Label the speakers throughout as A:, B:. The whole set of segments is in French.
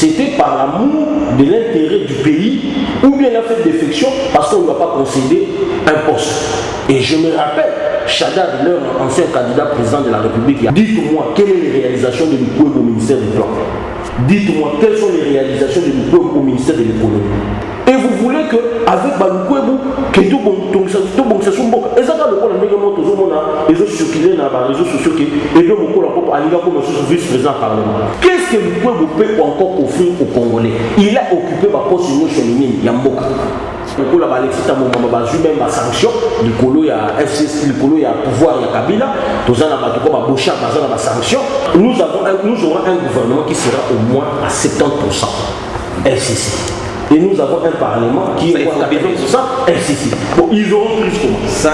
A: c'était par l'amour de l'intérêt du pays ou bien la fait défection parce qu'on ne va pas concéder un poste. Et je me rappelle, Chadad, leur ancien candidat président de la République, dites-moi quelle est les réalisations de l'UPOEB au ministère du Plan. Dites-moi quelles sont les réalisations de l'UPOEB au ministère de l'économie. Et vous voulez qu'avec l'UPOEB, que tout bon c'est son bon. Et ça, le problème, les autres circulent dans les réseaux sociaux qui et donc beaucoup la comme vice-président parlement. Qu'est-ce que l'UPOEB peut encore offrir aux Congolais? Il a occupé ma poste sur le Yamboka. Il y a même sanction, il y a FCC, il y a pouvoir, il y a Kabila, nous aurons un gouvernement qui sera au moins à 70% FCC. Et nous avons un parlement qui est à 80% FCC. Bon, ils auront plus que moi. Ça.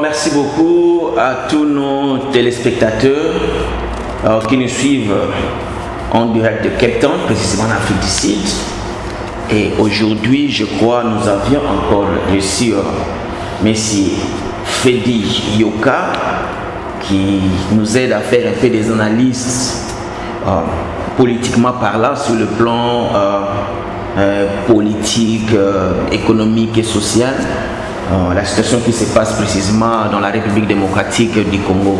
B: Merci beaucoup à tous nos téléspectateurs qui nous suivent en direct de Cape Town, précisément en Afrique du Sud. Et aujourd'hui, je crois, nous avions encore reçu M. Freddy Yoka qui nous aide à faire un peu des analyses politiquement parlant sur le plan politique, économique et social. La situation qui se passe précisément dans la République démocratique du Congo.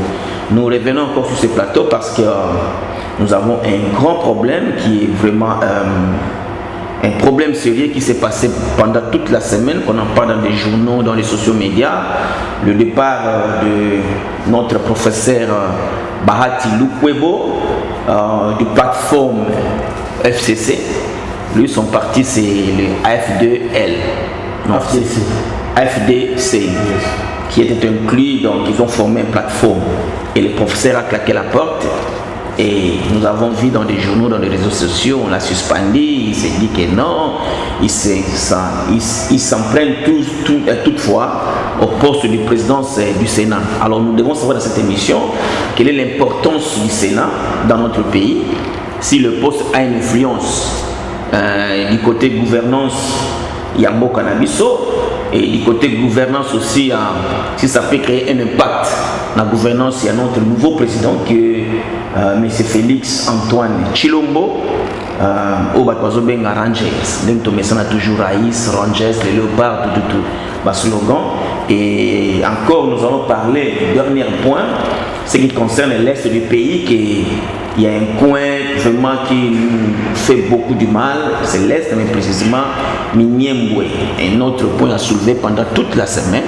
B: Nous revenons encore sur ce plateau parce que nous avons un grand problème qui est vraiment un problème sérieux qui s'est passé pendant toute la semaine, qu'on en parle dans les journaux, dans les sociaux médias. Le départ de notre professeur Bahati Lukwebo du plateforme FCC. Lui, son parti, c'est le AF2L. Non, FDC, qui était inclus, donc ils ont formé une plateforme et le professeur a claqué la porte et nous avons vu dans des journaux, dans les réseaux sociaux, on l'a suspendu, il s'est dit que non, ils s'en prennent toutefois au poste de présidence du Sénat. Alors nous devons savoir dans cette émission quelle est l'importance du Sénat dans notre pays, si le poste a une influence du côté gouvernance, il y a Mboka Nabiso. Et du côté gouvernance aussi, si ça peut créer un impact dans la gouvernance, il y a notre nouveau président qui est M. Félix Antoine Chilombo, au Batouazo Benga Rangers. Donc, on a toujours Raïs, Rangers, les léopards, tout, slogan. Et encore, nous allons parler du dernier point, ce qui concerne l'est du pays, il y a un coin vraiment qui nous fait beaucoup du mal, c'est l'Est, mais précisément Miniembwe. Un autre point à soulever pendant toute la semaine.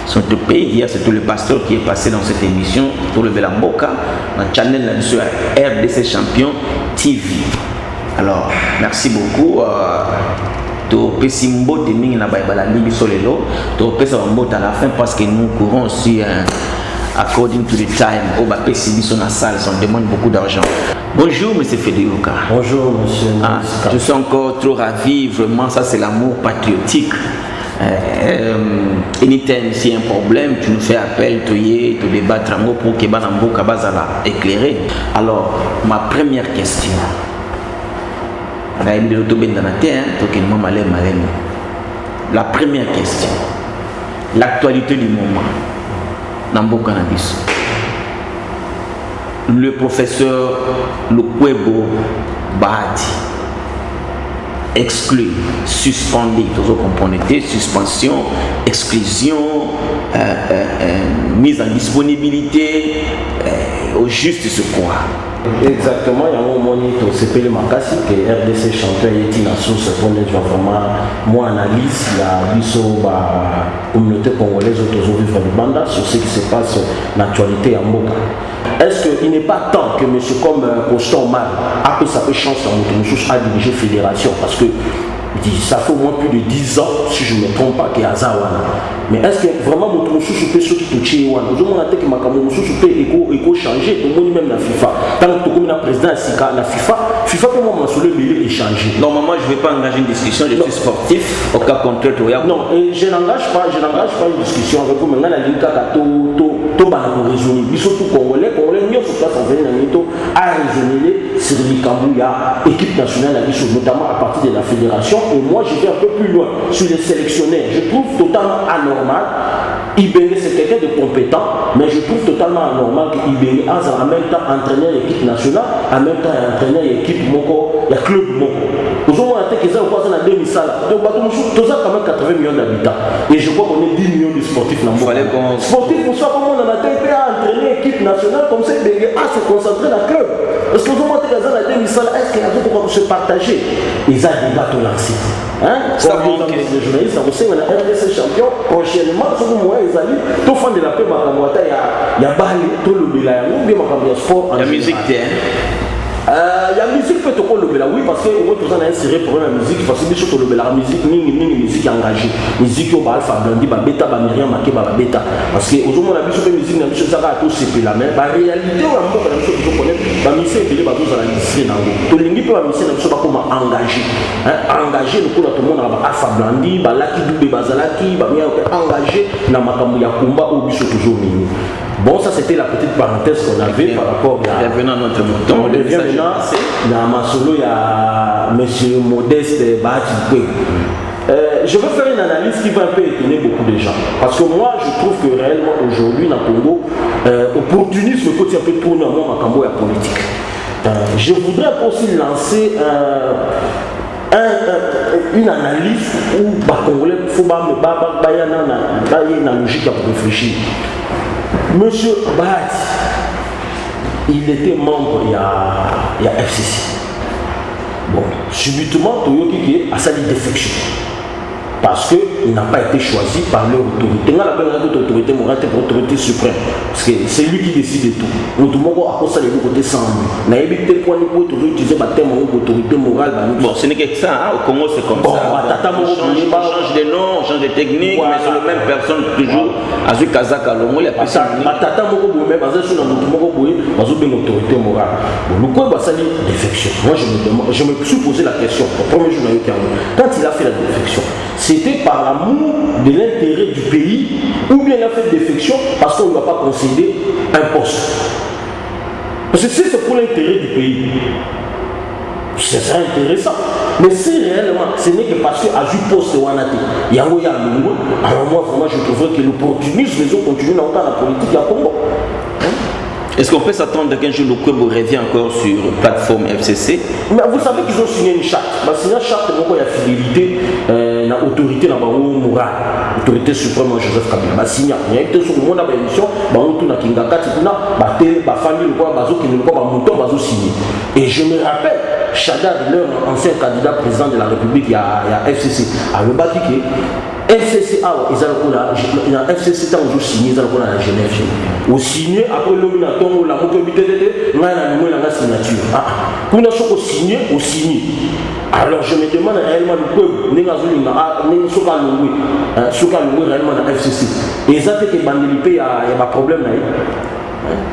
B: Sur notre pays, hier c'est tout le pasteur qui est passé dans cette émission pour lever la Mboka, dans le channel là-dessus RDC Champion TV. Alors, merci beaucoup. Pesimbo de Ming na Baibala Libi Solelo, Pesimbo à la fin parce que nous courons aussi according to the time, au Bapesibi sur la salle, on demande beaucoup d'argent. Bonjour, M. Federica.
A: Bonjour, monsieur.
B: Je suis encore trop ravi, vraiment, ça c'est l'amour patriotique. Anytime s'il y a un problème, tu nous fais appel, tu débattre pour que Banambo Kabazala éclairé. Alors, ma première question. La première question. L'actualité du moment. Namboka Nabiso. Le professeur Lukwebo Bahati exclu, suspendu, vous comprenez, suspension, exclusion, mise en disponibilité au juste secours.
A: Exactement, il y a un moment où c'est le Makassi que RDC Champion est une source pour vraiment moi analyse la communauté congolaise autour de Banda sur ce qui se passe dans l'actualité en Mboka. Est-ce qu'il n'est pas temps que M. comme Constant Omar a pu sa chance à diriger fédération parce que Ça fait au moins plus de 10 ans, si je ne me trompe pas, qu'il y a Azawana. Mais est-ce que vraiment mon sous peut ce qui touche Wana? Je me dis que ma caméra sous peut changer, tout le monde même la FIFA. Tant que tu es président la FIFA, FIFA peut moi sur le milieu échanger.
B: Normalement, je ne vais pas engager une discussion, je suis sportif. Au cas contraire,
A: non, je n'engage pas une discussion avec vous. Maintenant, la ligne tout raisonner. Ils sont tous Congolais, mieux faut pas s'en venir à raisonner sur l'Ikambouya, équipe nationale, notamment à partir de la fédération. Et moi, je vais un peu plus loin sur les sélectionnaires. Je trouve totalement anormal. Ibenge, c'est quelqu'un de compétent, mais je trouve totalement anormal qu'Ibenge a en même temps entraîné l'équipe nationale, en même temps entraîné l'équipe Moko, il y a club Moko. Nous avons un qui ont passé dans 2000 salles. Donc, nous avons quand même 80 millions d'habitants. Et je crois qu'on est 10 millions de sportifs dans le monde. Sportifs, pour ça, comment on a été à entraîner l'équipe nationale, comme ça, Ibenge a se concentrer dans le club. Parce que nous avons été dans 2000 salles, est-ce qu'il y a d'autres qui se partager? Ils ont des bateaux lancés. Ça va, les journalistes, on sait qu'on a RDC champion. Prochainement, ce que moi, ils allaient, tout fan de la paix, il y a Bali, tout le Béla, ou bien il y a sport.
B: La musique,
A: il y a musique peut être le Béla, oui, parce que au moins tout ça a inséré pour la musique, parce que surtout le Béla, la musique, musique engagée, musique au Alpha Blandi, Beta, Myriam, Maké, Beta, parce que aujourd'hui on a vu sur la musique, on a vu sur ça à tout c'est plus la même. La réalité, on a vu que la musique que je connais, la musique est pas tous à la lycée dans l'eau. Tout le monde peut la musique, on ne pas comment engager, engager le coup là tout le monde a Alpha Blandi, Balaki Doubé, Bazalaki, engagé dans Makamouya Kumba au but toujours mini. Bon, ça c'était la petite parenthèse qu'on avait par rapport à.
B: Revenons à notre mouton.
A: On revient maintenant dans ma solo, il y a M. Modeste Bahati. Je veux faire une analyse qui va un peu étonner beaucoup de gens. Parce que moi, je trouve que réellement aujourd'hui, dans le Congo, opportunisme côté un peu tourner en moi, Makambo et politique. Je voudrais aussi lancer une analyse où les Congolais, il faut une logique pour réfléchir. Monsieur Bahati, il était membre, il y a FCC. Bon, subitement, Toyoki a sali défection. Parce qu'il n'a pas été choisi par leur autorité. On a la autorité morale pour l'autorité suprême. Parce que c'est lui qui décide de tout. Nous devons à cause de côté sans lui. On a évité quoi nous pouvons toujours utiliser le terme autorité morale.
B: Bon, ce n'est que ça, hein. Au Congo c'est comme ça. On change de nom, on change de technique, voilà. Mais c'est la même personne toujours. Azu Kazaka Longo, il y a plus de
A: Tata Moko Boumé, basé sur une autorité morale. Nous quoi ça dit défection. Moi je me suis posé la question. Au premier jour quand il a fait la défection, c'était par l'amour de l'intérêt du pays ou bien il a fait défection parce qu'on ne va pas concéder un poste. Parce que si c'est pour l'intérêt du pays, c'est ça intéressant. Mais si réellement ce n'est que parce qu'il a vu poste Wanate, alors moi vraiment je trouverais que l'opportunisme les autres continuent dans la politique à Congo.
B: Est-ce qu'on peut s'attendre qu'un jour le club revient encore sur la plateforme FCC?
A: Mais vous savez qu'ils ont signé une charte. Signé une charte il y a fidélité, l'autorité morale, l'autorité suprême Joseph Kabila. Signé. Il y a été sur le monde à l'émission, tout na Kingaka, et je me rappelle, Chadar, leur ancien candidat président de la République, il y a FCC, a le bâti que FCC, ils ont FCC, ils ont signé, ils ont la Genève. Au signé, après le minaton, la mobilité, on a la signature. Pour nous signé, au signé. Alors je me demande réellement le peuple, réellement dans FCC. Et ça fait que il y a un problème.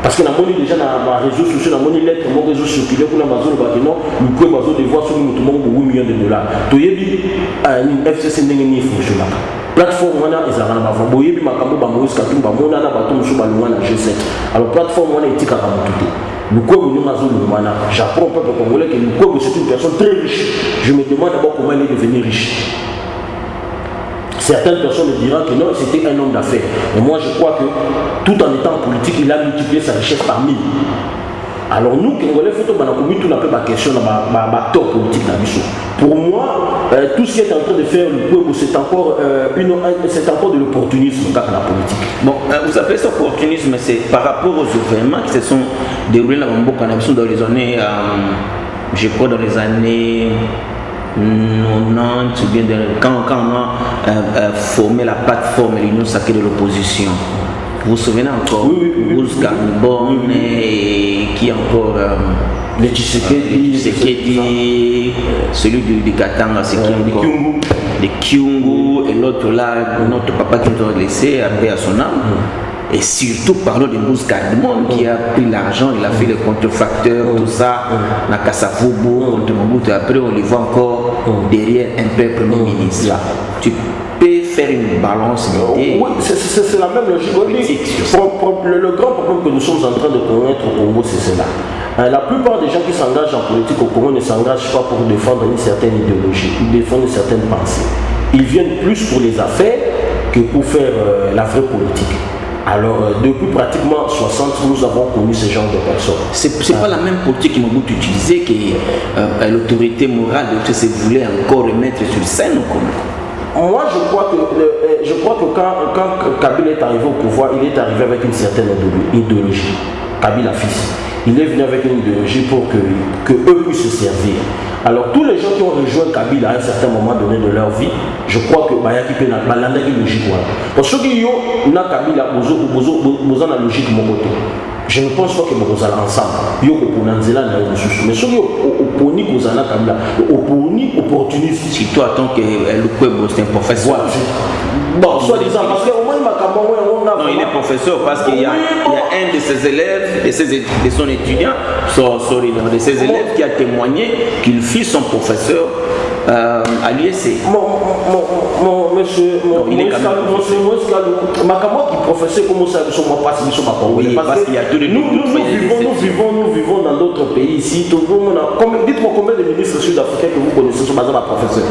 A: Parce que nous déjà dans les réseaux sociaux, nous avons lettres, nous réseaux circulés pour la maison, nous pouvons devoir sur nous 8 millions de dollars. Tu as une FCC n'est fonctionne. Plateforme, on a des arabes, on a des macabres, on a des macabres, on a des macabres, on a des G7. Alors plateforme, on a été capable de tout. Le Congo, j'apprends au peuple congolais que le Congo c'est une personne très riche. Je me demande d'abord comment il est devenu riche. Certaines personnes me diront que non, c'était un homme d'affaires. Et moi je crois que tout en étant politique, il a multiplié sa richesse par 1000. Alors nous, Congolais, il faut que nous avons la question de la top politique. Pour moi, tout ce qui est en train de faire le peuple, c'est encore de l'opportunisme dans la politique.
B: Bon, vous appelez ça opportunisme, c'est par rapport aux événements qui se sont déroulés dans les années, je crois dans les années 90, quand on a formé la plateforme et l'Union sacrée de l'opposition. Vous vous souvenez encore?
A: Oui.
B: Gambon qui qui encore
A: les Tshisekedi, celui du Katanga, c'est les Kyungu, et l'autre là, notre papa qui nous a laissé, après à son âme. Et surtout, parlons de Mbouze Kademon qui a pris l'argent, il a fait les contrefacteurs, tout ça, Nakasavubu, contre Mobutu. Après, on le voit encore derrière un peu Premier ministre. Tu peux faire une balance d'idées. Oui, c'est la même logique. Le grand problème que nous sommes en train de connaître au Congo, c'est cela. La plupart des gens qui s'engagent en politique au Congo ne s'engagent pas pour défendre une certaine idéologie, ils défendent une certaine pensée. Ils viennent plus pour les affaires que pour faire la vraie politique. Alors, depuis pratiquement 60, nous avons connu ce genre de personnes.
B: C'est pas la même politique que Mobutu utilisait que l'autorité morale de se voulait encore remettre sur scène ou comment?
A: Moi, je crois que quand Kabila est arrivé au pouvoir, il est arrivé avec une certaine idéologie. Kabila fils. Il est venu avec une idéologie pour que eux puissent se servir. Alors tous les gens qui ont rejoint Kabila à un certain moment donné de leur vie, je crois que Bayaki peut n'a pas la logique. Parce que ceux qui ont Kabila, ils ont la logique mon côté. Je ne pense pas que nous allons ensemble. Mais ceux qui ont opposé Kabila, opportuniste.
B: Surtout en tant que le Kwebo, c'est un professeur.
A: Bon, soi-disant, parce qu'au moins,
B: non, il est professeur parce qu'il y a un de ses élèves, de son étudiant, de ses élèves qui a témoigné qu'il fit son professeur à l'ISC.
A: Monsieur, il est qui professeur comme ça, parce qu'il y a tous les nous vivons dans d'autres pays ici. Dites-moi combien de ministres sud-africains que vous connaissez sont basés à professeur.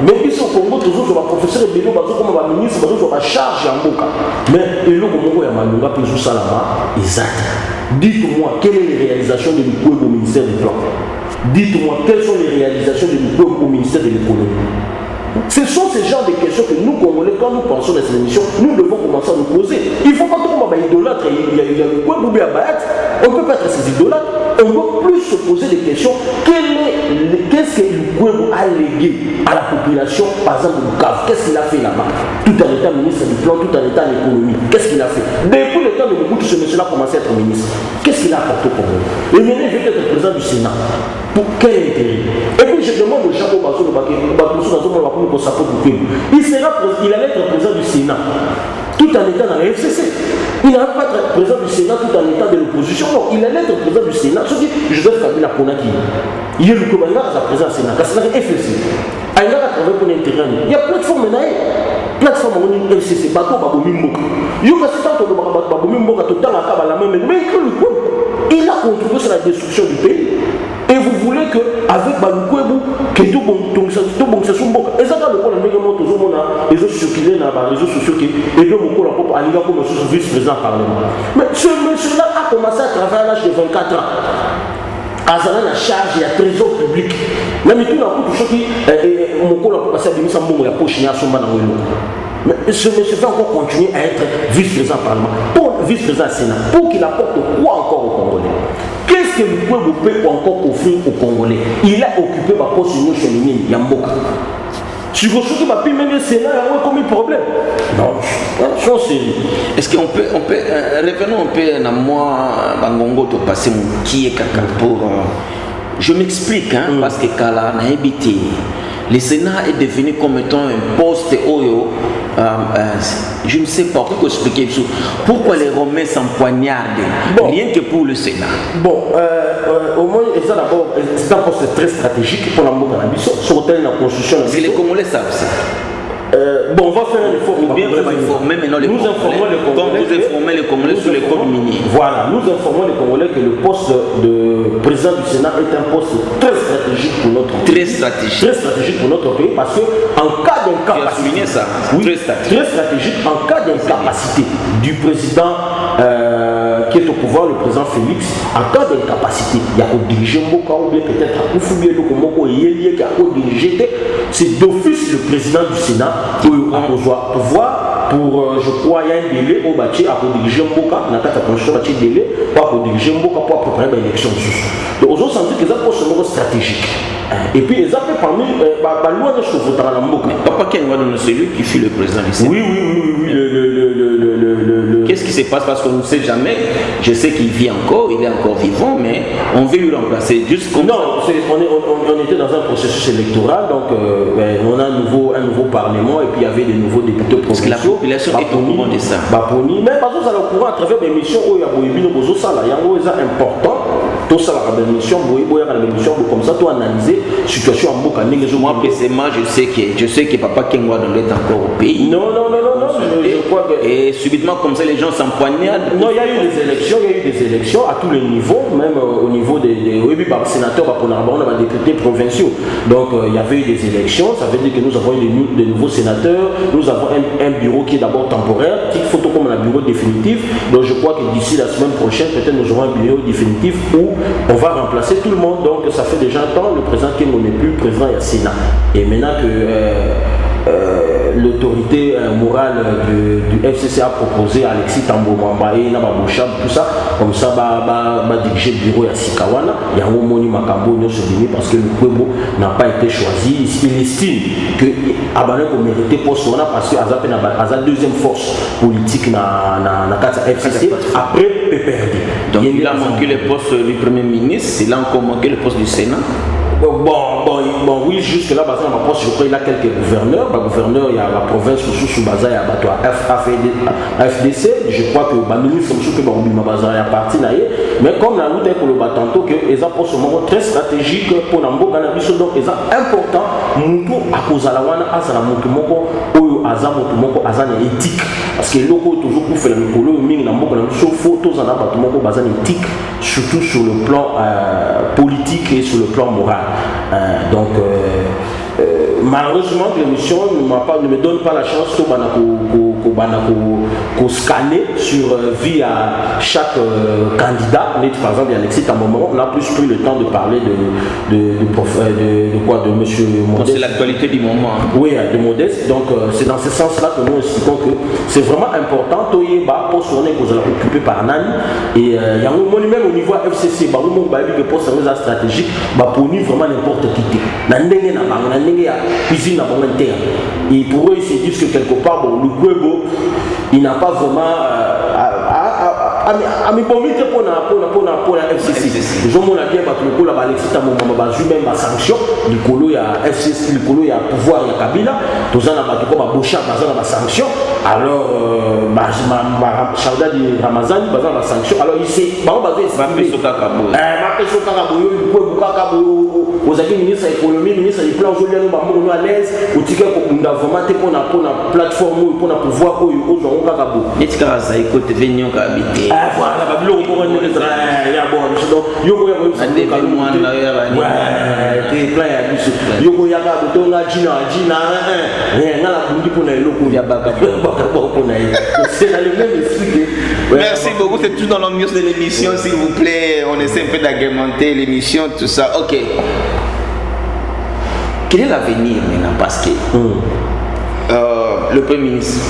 A: Mais ici au Congo, toujours sur la professeur et Bélo, comme la ministre, sur la charge en Boka. Mais il y a un Malunga, puis Salama, exact. Dites-moi, quelle est les réalisations de l'Ukwebo au ministère du Plan? Dites-moi, quelles sont les réalisations de l'Ukwebo au ministère de l'économie? Ce sont ces genres de questions que nous, Congolais, quand nous pensons à cette émission, nous devons commencer à nous poser. Il ne faut pas que nous idolâtres, il y a le Kwebo à Bayat, on ne peut pas être ces idolâtres. On doit plus se poser des questions. Qu'est-ce que Kwebo a légué à la population, par exemple, de Bukavu? Qu'est-ce qu'il a fait là-bas? Tout en étant ministre du plan, tout en étant à l'économie. Qu'est-ce qu'il a fait? Depuis le temps de Mobutu, ce monsieur-là a commencé à être ministre. Qu'est-ce qu'il a apporté au Congo? Et maintenant, il veut être président du Sénat. Pour quel intérêt? Et puis je demande au Jacques Bazo il allait être président du Sénat tout en étant dans la FCC. Il n'allait pas être président du Sénat tout en étant de l'opposition. Non, il allait être président du Sénat. Ce qui Joseph Kabila Ponaki. Il est le commandant de la présidence du Sénat. Parce que c'est la FCC. Il a travaillé pour l'intérêt. Il y a plateforme maintenant. Plateforme en FCC. Bateau Babomimbo. Il y a Babomimbo qui a la même. Mais il a contribué sur la destruction du pays. Et vous voulez qu'avec Balukwebo, que tout bon, c'est son boc. Et ça, le point de les réseaux circulés dans les réseaux sociaux qui et donc beaucoup la pop à l'IGA comme vice-président parlement. Mais ce monsieur-là a commencé à travailler à l'âge de 24 ans. Azana la charge et à trésor public. Même tout d'un coup, tout ce qui mon col a passé à Denis Sambo, il a poché à son man. Mais ce monsieur va encore continuer à être vice-président parlement, pour vice-président Sénat, pour qu'il apporte quoi encore aux Congolais? Qu'est-ce que le peuple peut encore offrir aux Congolais? Il a occupé ma poste sur le mine, Yamboka. Si vous souhaitez ma pile, même le Sénat, il y a comme un problème. Non, c'est.
B: Est-ce qu'on peut, revenons un peu à moi, Bangongo, de passer mon qui est caca pour. Je m'explique, hein, parce que quand on a habité, le Sénat est devenu comme étant un poste Oyo. Je ne sais pas pourquoi expliquer ça. Pourquoi les Romains s'empoignardent rien que pour le Sénat?
A: Bon, au moins, ça d'abord, c'est un poste très stratégique pour la Mokanabiso, sur la construction.
B: Parce que les Congolais savent ça.
A: Bon, on va faire un effort.
B: Ou bien vous informez maintenant les Congolais, comme vous informez les Congolais sur les codes miniers.
A: Voilà, nous informons les Congolais que le poste de président du Sénat est un poste très stratégique pour notre pays.
B: Très stratégique.
A: Très stratégique pour notre pays parce qu'en cas d'incapacité.
B: Tu as souligné ça.
A: Oui, très stratégique en cas d'incapacité du président qui est au pouvoir, le président Félix. En cas d'incapacité, il y a qu'à diriger Mboka ou bien peut-être à Koufoubier, c'est d'office le président du Sénat pour pouvoir pour, je crois, il y a un délai au bâti à diriger Mboka, dans la constitution, il y a un délai pour diriger Mboka pour préparer l'élection. Donc, aux autres, on dit que c'est un poste stratégique. Et puis, ils appellent parmi loin de ce que vous avez dans Mboka.
B: Papa Kenwa, c'est lui qui fut le président du Sénat.
A: Oui,
B: Qu'est-ce qui se passe? Parce qu'on ne sait jamais. Je sais qu'il vit encore, il est encore vivant, mais on veut lui remplacer juste comme...
A: Non, on était dans un processus électoral, donc on a un nouveau parlement et puis il y avait des nouveaux députés provinciaux.
B: Parce que la population est au courant de ça.
A: Mais par contre, ça est au courant à travers des missions où il y a important. Tout ça, la mission, comme ça, tu analyser la situation en Boka.
B: Moi, précisément, je sais que Papa Kengwa doit être encore au pays.
A: Non, je crois que...
B: Et subitement, comme ça, les gens s'empoignadent.
A: Non, il y a eu des élections à tous les niveaux, même au niveau des sénateurs, des députés provinciaux. Donc, il y avait eu des élections, ça veut dire que nous avons eu de nouveaux sénateurs, nous avons un bureau qui est d'abord temporaire, petite photo comme un bureau définitif. Donc, je crois que d'ici la semaine prochaine, peut-être nous aurons un bureau définitif où on va remplacer tout le monde. Donc, ça fait déjà un temps, le président Kengo n'est plus président, il y a Sénat. Et maintenant que l'autorité morale du FCC a proposé à Alexis Tambo Mamba et Naba Bouchab, tout ça, comme ça, diriger le bureau à Sikawana. Il y a un moni Makambo parce que le Kwebo n'a pas été choisi. Il estime que Abane peut mériter poste parce qu'il a la deuxième force politique dans la FCC après PPRD.
B: Donc il a manqué le poste du Premier ministre, il a encore manqué le poste du Sénat.
A: Oui, jusque-là, je crois qu'il a quelques gouverneurs. Il y a la province sous Baza, il y a FDC. Je crois que le ministre Baza est parti. Mais comme la route est pour le tantôt, que les postes sont très stratégiques pour Nambo Cannabis, donc c'est important. Moutou à cause de la wana, Azana Moutumoko, Oyo Azamoutumoko, Azana éthique. Parce que l'oko toujours pour faire le micolo, Ming Nambo Cannabis, photos en abatumoko, Bazan éthique, surtout sur le plan politique et sur le plan moral. Donc, malheureusement, l'émission ne me donne pas la chance de scanner sur via chaque candidat. Par exemple, Alexis Tambomo, on a plus pris le temps de parler de monsieur Modeste.
B: C'est l'actualité du moment. Hein.
A: Oui, de Modeste. Donc, c'est dans ce sens-là que nous expliquons que c'est vraiment important. Toyeba, poste on est occupé par Nani. Et il y a un moment même au niveau FCC, il y a un poste stratégique, pour nous vraiment n'importe qui. Cuisine à mon terre. Et pour eux, ils se disent que quelque part, le Gwebo, il n'a pas vraiment à me permettre pour la FCC. Je m'en ai bien battu le coup là, Alexis Tambo même ma sanction. Le colo il y a FCC, le colo il y a pouvoir, il y a Kabila. Tous en a battu comme ma boucha, ma sanction. Alors, Charda dit Ramazan, ma sanction. Alors, il s'est vous avez ministre de l'économie, ministre du plan, aujourd'hui, nous sommes à l'aise, au ticket pour nous vraiment pour la plateforme, pour pouvoir aux gens
B: qui est-ce que venir habiter?
A: Voilà, Babylone, on va dire, il y a bon, donc,
B: merci beaucoup, c'est tout dans l'ambiance de l'émission, s'il vous plaît. On essaie un peu d'agrémenter l'émission, tout ça. Ok. Quel est l'avenir maintenant? Parce que le Premier ministre,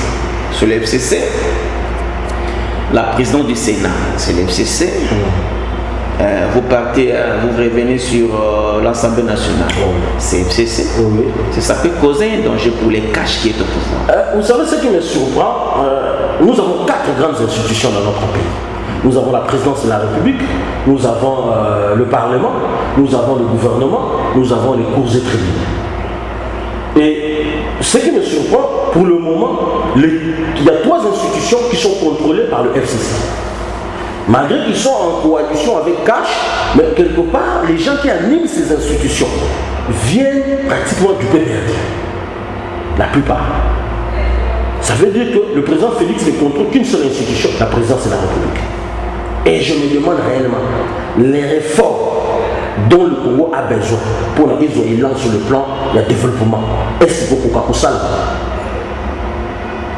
B: c'est le FCC. La présidente du Sénat, c'est le FCC. Vous partez, vous revenez sur l'Assemblée nationale, c'est FCC. C'est ça peut causer un danger pour les caches qui est au pouvoir.
A: Vous savez ce qui me surprend, nous avons 4 grandes institutions dans notre pays. Nous avons la présidence de la République, nous avons le Parlement, nous avons le gouvernement, nous avons les cours et tribunaux. Et ce qui me surprend, pour le moment, il y a 3 institutions qui sont contrôlées par le FCC. Malgré qu'ils sont en coalition avec Cash, mais quelque part, les gens qui animent ces institutions viennent pratiquement du PPRD. La plupart. Ça veut dire que le président Félix ne contrôle qu'une seule institution, la présidence de la République. Et je me demande réellement, les réformes dont le Congo a besoin pour la mise en élan sur le plan du développement, est-ce qu'il faut qu'on ça?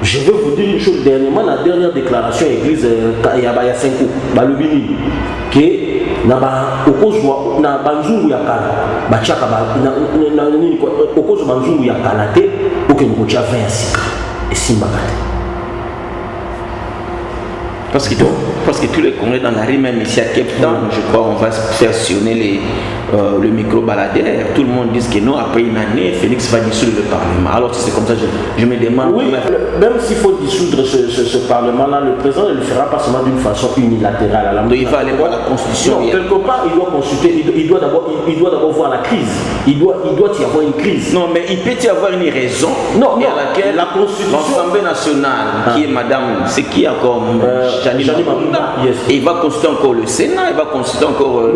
A: Je vais vous dire une chose dernièrement, la dernière déclaration église il y a 5 ans, Balubini, qui na okozwa na banzungu ya kala bachaka na nini okozwa banzungu ya kala te oke ngocha 20 et simbakate.
B: Parce que tous les Congolais dans la rue, même ici à Cape Town, je crois on va faire sillonner le micro-baladeur, tout le monde dit que non, après une année, Félix va dissoudre le Parlement. Alors si c'est comme ça, je me demande...
A: Oui, même s'il faut dissoudre ce Parlement-là, le président ne le fera pas seulement d'une façon unilatérale.
B: Donc il va aller voir la Constitution.
A: Non, quelque part, il doit consulter, il doit d'abord voir la crise. Il doit y avoir une crise.
B: Non, mais il peut y avoir une raison à laquelle
A: la Constitution...
B: l'Assemblée nationale, qui est madame, c'est qui encore Janine Mamunda,
A: yes.
B: Et il va consulter encore le Sénat, il va consulter encore le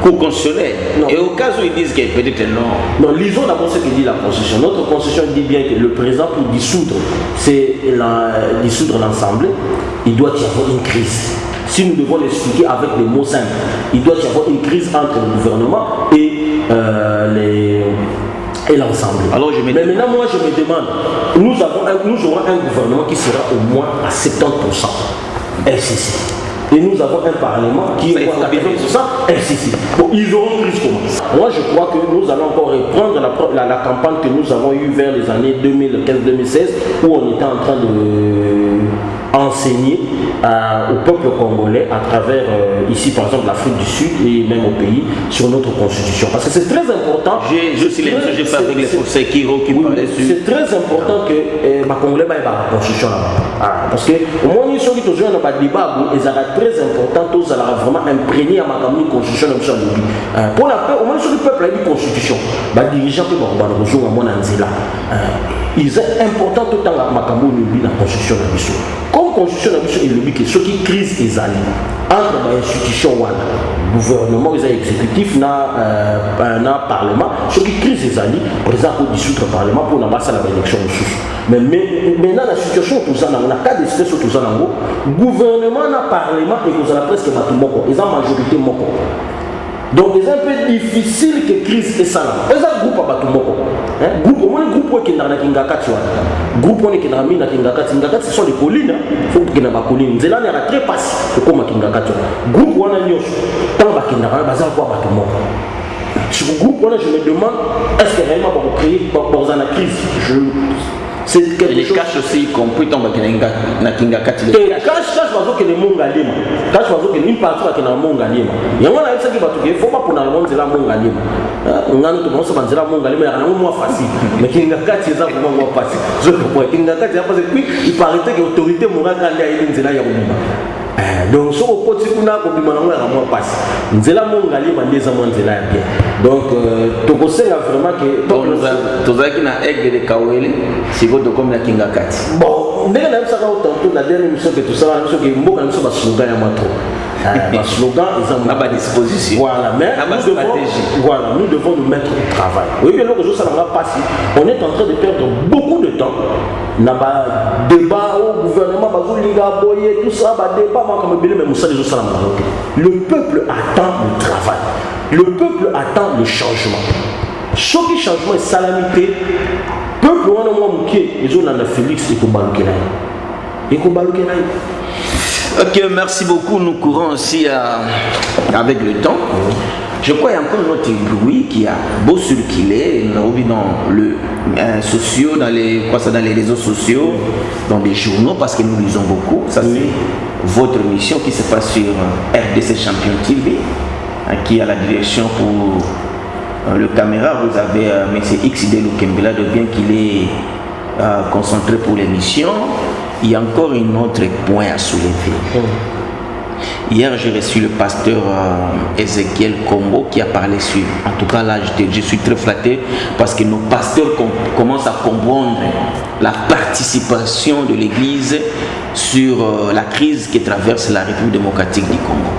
B: Cour constitutionnelle. Et au cas où ils disent qu'il peut-être non.
A: Non, lisons d'abord ce que dit la Constitution. Notre Constitution dit bien que le président, pour dissoudre, dissoudre l'Assemblée, il doit y avoir une crise. Si nous devons l'expliquer avec des mots simples, il doit y avoir une crise entre le gouvernement et l'Assemblée. Mais maintenant, moi, je me demande, nous aurons un gouvernement qui sera au moins à 70% RCC. Et nous avons un Parlement qui est à 80% RCC. Bon, ils auront pris comment? Moi, je crois que nous allons encore reprendre la campagne que nous avons eue vers les années 2015-2016, où on était en train d'enseigner au peuple congolais à travers, ici par exemple, l'Afrique du Sud et même au pays, sur notre constitution. Parce que c'est très important.
B: J'ai fait avec les procès qui parlaient sur...
A: C'est très important que ma Congolais ait la constitution là-bas. Parce que au moins, nous sommes toujours dans le débat, et ça sera très important, tous allons vraiment imprégner à ma constitution de M. Pour la paix, au moins, sur le peuple a une constitution. Les dirigeants peuvent avoir une constitution. Il est important tout le temps que la constitution de M. Comme constitution de M. il dit que ce qui crise est allé entre l'institution, le gouvernement, les exécutifs, le parlement, ce qui crise est allé, le président peut dissoudre le parlement pour la l'élection. Mais maintenant, la situation, tout ça, on a cas d'espèce, tout ça, le gouvernement, le parlement, et vous avez presque tout ils ont majorité. Donc, c'est un peu difficile que crise est ça. Ils ont un groupe à Batumoko. Groupe qui est dans la Kingakati. Groupe qui est dans la Kingakati. Kingakati, ce sont des collines. Il faut qu'il y ait des collines. C'est là qu'il y a très passé comme Kingakati. Groupe qui est dans la Kingakati. Sur le groupe, je me demande, est-ce que réellement on va créer dans la crise?
B: C'est quelque chose. Les caches aussi, y compris dans la Kingakati.
A: Les caches, que les Mongalima. Cache, que une partie qui est dans le Mongalima. Il y a un qui va tout il faut pas pour le monde de la Mongalima. On a notre monde de la Mongalima, il y a un moins facile. Mais Kingakati, c'est vraiment moins facile. Je comprends. Kingakati, il paraît que l'autorité morale est une zéla Yarumima. Donc, si on continue à faire moins passé, nous allons aller demander ça moins bien. Donc, tu conseilles vraiment que.
B: Tu as une aigle de Kawele, si vous comme la Kingakati.
A: Bon, mais là, ça va autant la dernière émission que tout ça, la émission qui est beaucoup, nous slogan à trop. Le slogan, ils ont
B: à disposition.
A: Voilà, mais nous devons nous mettre au travail. Oui, bien, l'autre ça n'a pas passé. On est en train de perdre beaucoup de temps. Il y a débat au gouvernement, tout ça, débat, le peuple attend le travail. Le peuple attend le changement. Ce qui changement est salamité. Le peuple, on a moins ils ont Félix et Kobaloukenai.
B: Ok, merci beaucoup. Nous courons aussi avec le temps. Je crois qu'il y a encore notre bruit qui a beau circuler dans le sociaux, dans les réseaux sociaux, dans les journaux, parce que nous lisons beaucoup. Ça, c'est votre émission qui se passe sur RDC Champion TV, qui a la direction pour le caméra. Vous avez M. XD Lukembela, de bien qu'il est concentré pour l'émission. Il y a encore un autre point à soulever. Hier, j'ai reçu le pasteur Ezekiel Kombo qui a parlé sur... En tout cas, là, je suis très flatté parce que nos pasteurs commencent à comprendre la participation de l'Église sur la crise qui traverse la République démocratique du Congo.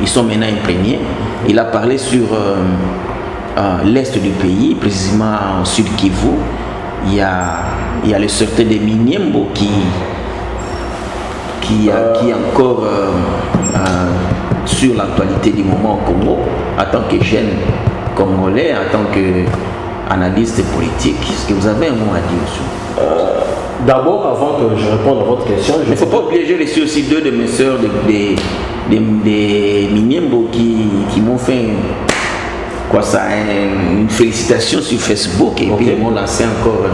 B: Ils sont maintenant imprégnés. Il a parlé sur l'est du pays, précisément au sud Kivu. Il y a le secteur de Miniembo qui est encore sur l'actualité du moment au Congo, en tant que jeune Congolais, en tant qu'analyste politique. Est-ce que vous avez un mot à dire sur
A: D'abord, avant que je réponde à votre question...
B: Il ne faut pas oublier, j'ai reçu aussi deux de mes soeurs des Miniembo qui m'ont fait quoi ça, une félicitation sur Facebook et puis ils m'ont lancé encore.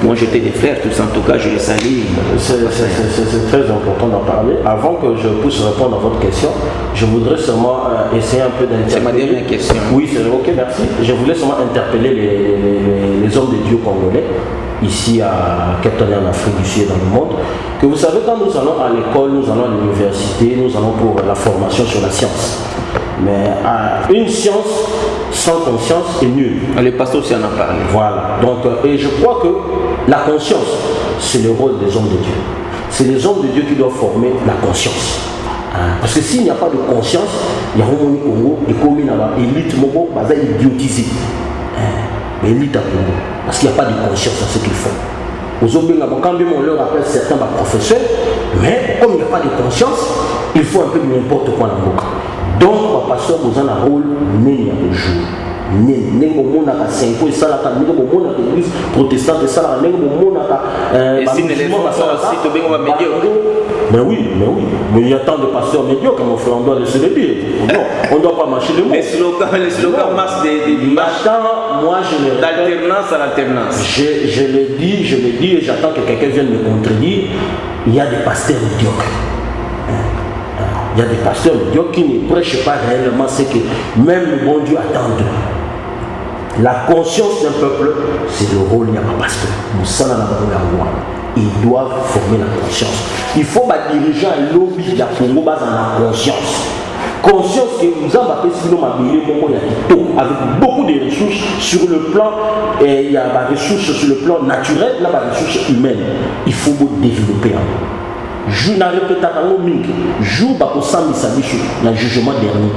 B: Moi j'étais des frères, tous en tout cas je les salue.
A: C'est très important d'en parler. Avant que je puisse répondre à votre question, je voudrais seulement essayer un peu d'interpeller.
B: C'est ma dernière question.
A: Oui, c'est ok, merci. Je voulais seulement interpeller les hommes de Dieu congolais, ici à Cape Town, en Afrique du Sud et dans le monde, que vous savez, quand nous allons à l'école, nous allons à l'université, nous allons pour la formation sur la science. Mais une science sans conscience est nulle.
B: Le pasteur aussi en a parlé.
A: Voilà. Donc, et je crois que la conscience, c'est le rôle des hommes de Dieu. C'est les hommes de Dieu qui doivent former la conscience. Parce que s'il n'y a pas de conscience, il y a un Congo, et comme il y a une élite, il est idiotisé. Élite à Congo. Parce qu'il n'y a pas de conscience dans ce qu'ils font. Aux hommes, quand même, on leur appelle certains professeurs, mais comme il n'y a pas de conscience, il faut un peu n'importe quoi dans le monde. Donc, le pasteur vous en a un rôle né à jour. Né au monde à 5 ans, et ça, là, né au monde à l'église protestante, et ça, là, né au monde à.
B: Et si les gens aussi, tu bien, on va médiocre.
A: Mais oui. Mais il y a tant de pasteurs médiocres, mon frère, on doit se le dire. Non, on ne doit pas marcher le mot.
B: Les slogans marchent des marches.
A: Moi, je le
B: d'alternance à l'alternance.
A: Je le dis, et j'attends que quelqu'un vienne me contredire. Il y a des pasteurs médiocres. Il y a des pasteurs médiocres qui ne prêchent pas réellement ce que même le bon Dieu attend d'eux. La conscience d'un peuple, c'est le rôle d'un pasteur. Nous sommes dans la loi. Ils doivent former la conscience. Il faut diriger un lobby de la Congo basé dans la conscience. Conscience que nous avons appelé avec beaucoup de ressources sur le plan, il y a des ressources sur le plan naturel, il y a des ressources humaines. Il faut développer un. Je n'ai répété pas jour le jugement dernier.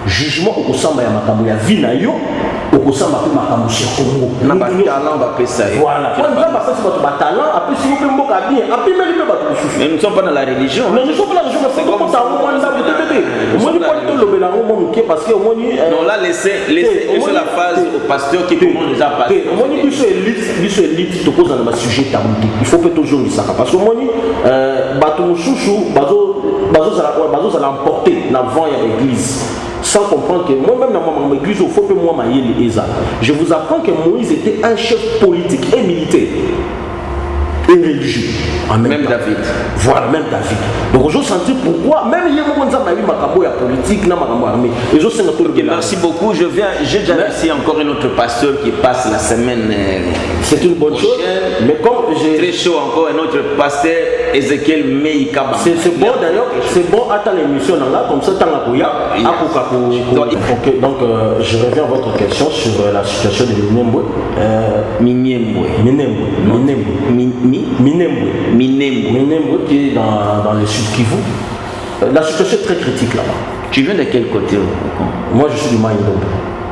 A: Jugement au Kosamba ya makambo ya vie na yo au Kosamba pe makambo sur Congo
B: na ba talent ba pesa
A: voilà quand on va passer votre talent après si vous pouvez mboka bien après même le ba tout
B: mais nous ne sommes pas dans la religion
A: mais nous sommes pas dans la religion c'est comme ça on va ça peut-être moi ni pas tout le bela on monte parce que moi ni
B: non là laissez la phase au pasteur qui commence déjà à parler
A: moi ni biso élite to cause dans le sujet tabou il faut pas toujours ça parce que moi ni bato chouchou bazo ça l'emporter avant l'église sans comprendre que moi-même dans mon église, il faut que moi m'aille Eza. Je vous apprends que Moïse était un chef politique et militaire et religieux.
B: Même David.
A: Voilà, même David. Donc je sens pourquoi, même il y a un peu de politique,
B: merci beaucoup. J'ai déjà ici encore un autre pasteur qui passe la semaine.
A: C'est une bonne chose. Mais comme j'ai.
B: Très chaud encore, un autre pasteur, Ezekiel Meikaba.
A: C'est bon d'ailleurs, c'est bon à ta l'émission là, comme ça, donc je reviens à votre question sur la situation de Minembwe qui est dans le sud Kivu. La situation est très critique là-bas.
B: Tu viens de quel côté?
A: Moi je suis du Maïndombe.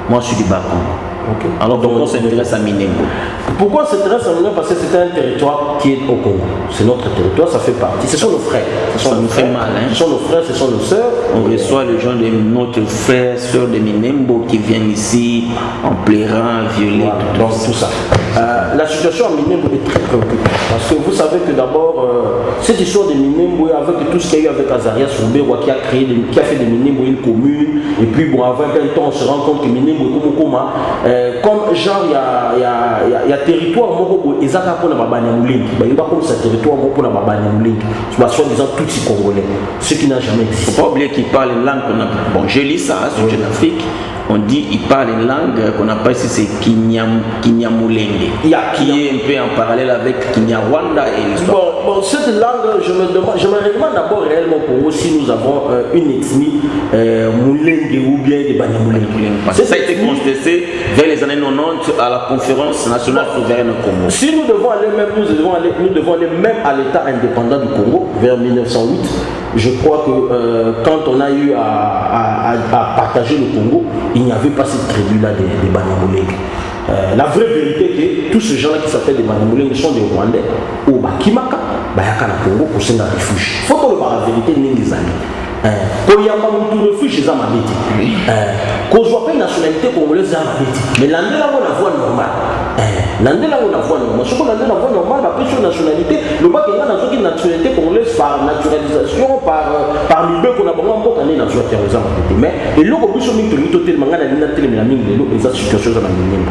B: Moi je suis du Bakongo.
A: Okay.
B: Alors donc on s'intéresse à Minembwe.
A: Pourquoi on s'intéresse à Minembwe? Parce que c'est un territoire qui est au Congo. C'est notre territoire, ça fait partie. Ce sont nos frères.
B: Ça nous fait mal. Hein?
A: Ce sont nos frères, ce sont nos sœurs.
B: On reçoit les gens de notre frère, sœur de Minembwe qui viennent ici en pleurant, violer,
A: voilà, tout ça. La situation à Minembwe est très préoccupante. Parce que vous savez que d'abord, cette histoire de Minembwe, avec tout ce qu'il y a eu avec Azarias Roubewa qui a fait de Minembwe une commune, et puis bon, avant un temps, on se rend compte que Minembwe comme genre il y a territoire ils ont pour la Babanyamouling, il va comme ça territoire pour la Babanyamouling, soit disant tout ces Congolais, ce qui n'a jamais existé.
B: Il ne faut pas oublier qu'ils parlent une langue qu'on a. Bon, je lis ça sur Jeune Afrique. On dit qu'ils parlent une langue qu'on appelle ici c'est Kinyamulenge, qui est un peu en parallèle avec Kinyarwanda et l'histoire.
A: Bon, cette langue, je me demande d'abord réellement pour vous si nous avons une ethnie Moulenge ou bien des Banyamulenge.
B: Ça a été contesté vers les années 90 à la conférence nationale souveraine au Congo.
A: Si nous devons aller même à l'état indépendant du Congo vers 1908, je crois que quand on a eu à partager le Congo, il n'y avait pas cette tribu-là des Banyamulenge. La vraie vérité est que tous ces gens-là qui s'appellent des Banyamulenge sont des Rwandais ou Bakimaka, Bayakana Congo pour se refuge. Il faut que la vérité n'est les amis. Quand il y a un refuge, ils ont un quand je vois pas une nationalité congolaise, ils ont un mais l'année là, on la voit normale. Nandela on a voix normale. Ce qu'on a la voix normale, la pression nationalité, le bac est là dans une nationalité congolaise par naturalisation, par l'IBE qu'on a vraiment beaucoup d'années dans ce terrorisme. Mais et là, on peut se mettre tout tellement dans la télé, mais la situation dans le monde.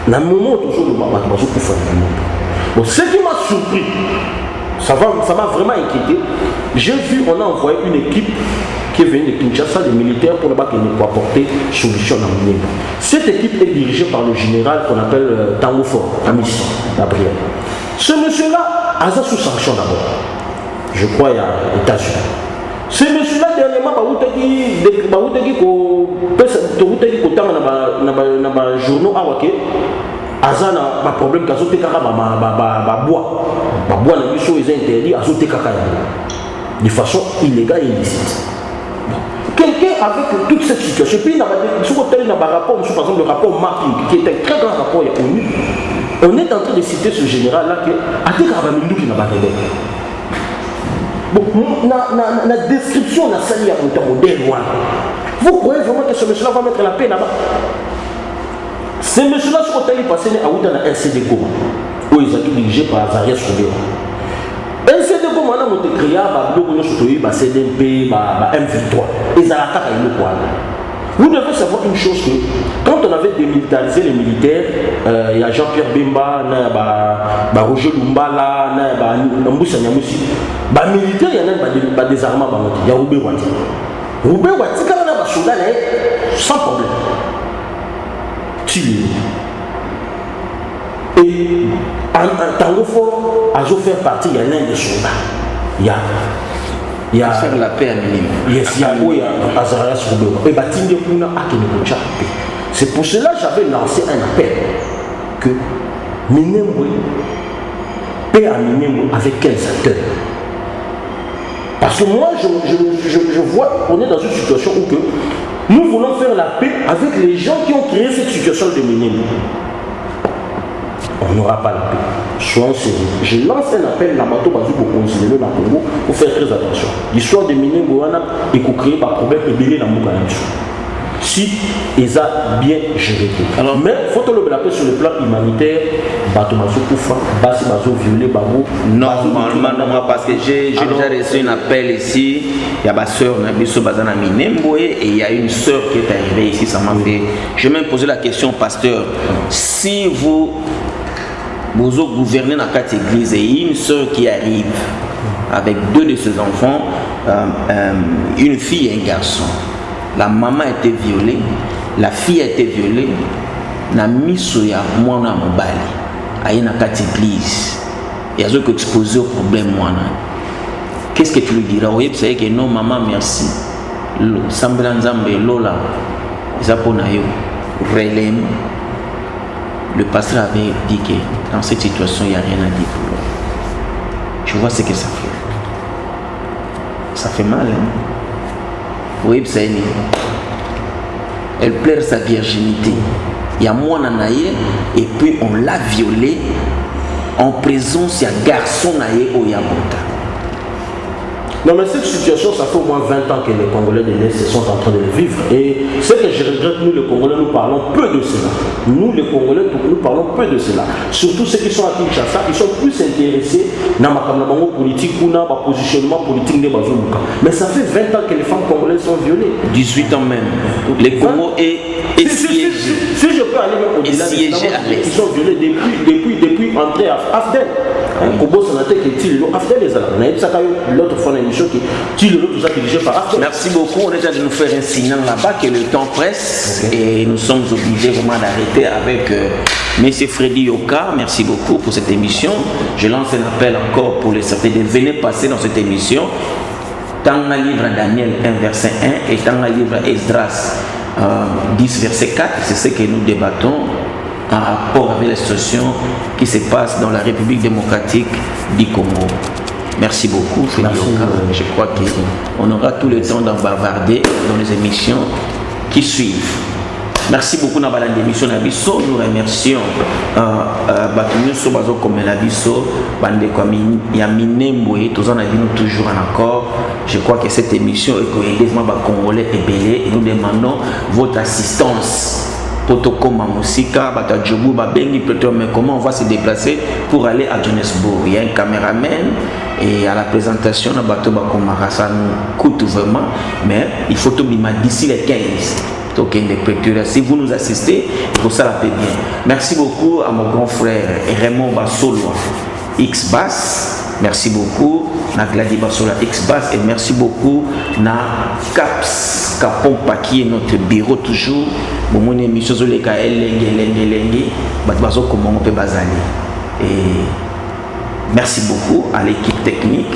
A: Dans le moment où toujours le bac va se faire. Bon, ce qui m'a surpris, ça m'a vraiment inquiété. J'ai vu, on a envoyé une équipe qui est venue de Kinshasa, des militaires, pour apporter solution dans le monde. Cette équipe est dirigée par le général qu'on appelle Tango Fort, Amici, Gabriel. Ce monsieur-là a sous sanction d'abord. Je crois qu'il y a États-Unis. Ce monsieur-là, dernièrement, Azana ba problème kazote kaka ba bois na biso ils interdit azote kaka de façon illégale et illicite. Quelqu'un avec toute cette situation, puis il y a un rapport, par exemple le rapport mapping, qui est un très grand rapport, il y a ONU. On est en train de citer ce général-là qui a été Kabamindou qui n'a pas réglé. Bon, la description de la salle moderne, vous croyez vraiment que ce monsieur-là va mettre la paix là-bas? Ces messieurs-là sont allés passer à un RCD Goma, où ils ont été dirigés par Zarias Soubéra. RCD Goma, on a créé un CDMP, un M23. Ils ont attaqué le Kouana. Vous devez savoir une chose que quand on avait démilitarisé les militaires, il y a Jean-Pierre Bemba, Roger Lumbala, Mboussa Nyamoussi. Les militaires, il y a des armements, il y a Roubé Wati. Roubé Wati, quand on a des soldats, sans problème. Et Tango Fort a fait partie, il y a l'un des soldats. Il y a
B: faire la paix à Minimum.
A: Yes, il y a Azarias Roubéwa. Et Batinde Kuna a Kenekocha paix. C'est pour cela que j'avais lancé un appel que Minimum, paix à Minimum avec quels acteurs? Parce que moi, je vois qu'on est dans une situation où que nous voulons faire la paix avec les gens qui ont créé cette situation de Minimum. On n'aura pas la paix. Soyons sérieux. Je lance un appel à Mato Bazou pour considérer la Congo pour faire très attention. L'histoire de Minimum est créée par problème et belé dans Mouka. Si ils ont bien géré. Alors, mais il faut le rappeler sur le plan humanitaire, Bato Bazou Koufa, Bassi Bazou violé, Babou.
B: Normalement, parce que j'ai déjà reçu un appel ici. Il y a ma soeur, Nabiso Bazana Minemboé, et il y a une soeur qui est arrivée ici. Ça m'a fait. Je vais même poser la question, pasteur. Si vous gouvernez dans cette église et une soeur qui arrive avec deux de ses enfants, une fille et un garçon. La maman a été violée, la fille a été violée. Na misoya mwana mobali aye na kati église. Et a exposé au problème mwana. Qu'est-ce que tu lui diras? Oui, vous savez que non maman merci. Sambela nzambe lola. Zapona yo relem. Le pasteur avait dit que dans cette situation il n'y a rien à dire pour l'homme. Je vois ce que ça fait. Ça fait mal, hein? Oui, elle pleure sa virginité. Il y a moi nanaye et puis on l'a violée en présence d'un garçon naïe au Yabota.
A: Non, mais cette situation, ça fait au moins 20 ans que les Congolais de l'Est sont en train de le vivre. Et ce que je regrette, nous les Congolais, nous parlons peu de cela. Nous les Congolais, nous parlons peu de cela. Surtout ceux qui sont à Kinshasa, ils sont plus intéressés dans ma politique ou dans ma positionnement politique de Bazoulouka. Mais ça fait 20 ans que les femmes congolaises sont violées.
B: 18 ans même. Les Congo est siégé.
A: Si je peux aller même au-delà de cela, ils sont violés depuis André Afdel.
B: Merci beaucoup. On est en train de nous faire un signal là-bas que le temps presse et nous sommes obligés vraiment d'arrêter avec M. Freddy Yoka. Merci beaucoup pour cette émission. Je lance un appel encore pour les certains de venir passer dans cette émission. Dans le livre Daniel 1 verset 1 et dans le livre Esdras 10 verset 4, c'est ce que nous débattons en rapport avec la situation qui se passe dans la République démocratique du Congo. Merci beaucoup, Freddy Yoka. Je crois qu'on aura tout le temps d'en bavarder dans les émissions qui suivent. Merci beaucoup dans l'émission Nabiso. Nous remercions Batumioso Bazo comme Nabiso, Bande Kwami Yaminemboé, tous en avons toujours en accord. Je crois que cette émission est cohérente, Congolais et belé et nous demandons votre assistance. Potokoma Moussika, Bata Djougou, Babengi, peut-être, mais comment on va se déplacer pour aller à Johannesburg? Il y a un caméraman et à la présentation, Bato Bakomara, ça nous coûte vraiment, mais il faut tout d'ici les 15. Si vous nous assistez, pour ça la paix bien. Merci beaucoup à mon grand frère Raymond Bassoloa X-Bass. Merci beaucoup à Gladi Bassola X-Bass et merci beaucoup à Caps Kapompa qui est notre bureau toujours. Mon émission sur les cas comment on peut basaler. Et merci beaucoup à l'équipe technique.